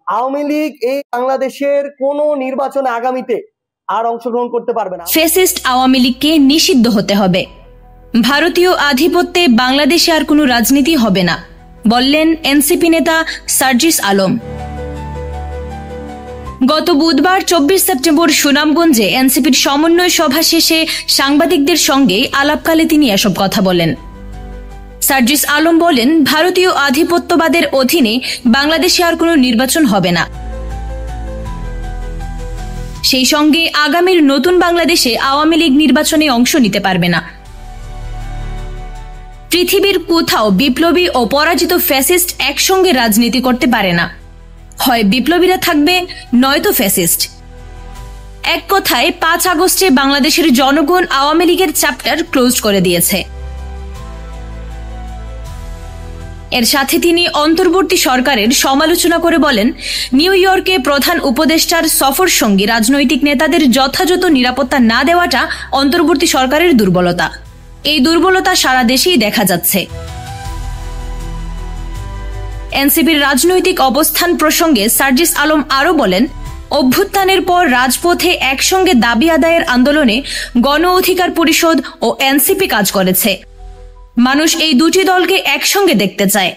আওয়ামী লীগ এই বাংলাদেশের কোন নির্বাচনে আগামীতে আর অংশগ্রহণ করতে পারবে না। ফ্যাসিস্ট আওয়ামী লীগকে নিষিদ্ধ হতে হবে। ভারতীয় আধিপত্যে বাংলাদেশে আর কোনো রাজনীতি হবে না, বললেন এনসিপি নেতা সার্জিস আলম। গত বুধবার 24 সেপ্টেম্বর সুনামগঞ্জে এনসিপির সমন্বয় সভা শেষে সাংবাদিকদের সঙ্গে আলাপকালে তিনি এসব কথা বলেন। সার্জিস আলম বলেন, ভারতীয় আধিপত্যবাদের অধীনে বাংলাদেশে আর কোনো নির্বাচন হবে না। সেই সঙ্গে আগামীর নতুন বাংলাদেশে আওয়ামী লীগ নির্বাচনে অংশ নিতে পারবে না। পৃথিবীর কোথাও বিপ্লবী ও পরাজিত ফ্যাসিস্ট একসঙ্গে রাজনীতি করতে পারে না, হয় বিপ্লবীরা থাকবে নয়তো ফ্যাসিস্ট। এক কথায় 5 আগস্টে বাংলাদেশের জনগণ আওয়ামী লীগের চ্যাপ্টার ক্লোজ করে দিয়েছে। এর সাথে তিনি অন্তর্বর্তী সরকারের সমালোচনা করে বলেন, নিউ ইয়র্কে প্রধান উপদেষ্টার সফর সঙ্গী রাজনৈতিক নেতাদের যথাযথ নিরাপত্তা না দেওয়াটা অন্তর্বর্তী সরকারের দুর্বলতা। এই দুর্বলতা সারা দেশেই দেখা যাচ্ছে। এনসিপির রাজনৈতিক অবস্থান প্রসঙ্গে সার্জিস আলম আরও বলেন, অভ্যুত্থানের পর রাজপথে একসঙ্গে দাবি আদায়ের আন্দোলনে গণ অধিকার পরিষদ ও এনসিপি কাজ করেছে। মানুষ এই দুটি দলকে একসঙ্গে দেখতে চায়,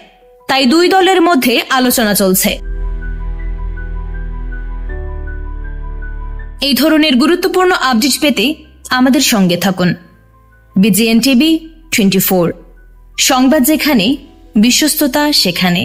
তাই দুই দলের মধ্যে আলোচনা চলছে। এই ধরনের গুরুত্বপূর্ণ আপডেট পেতে আমাদের সঙ্গে থাকুন। BGN TV 24, সংবাদ যেখানে, বিশ্বস্ততা সেখানে।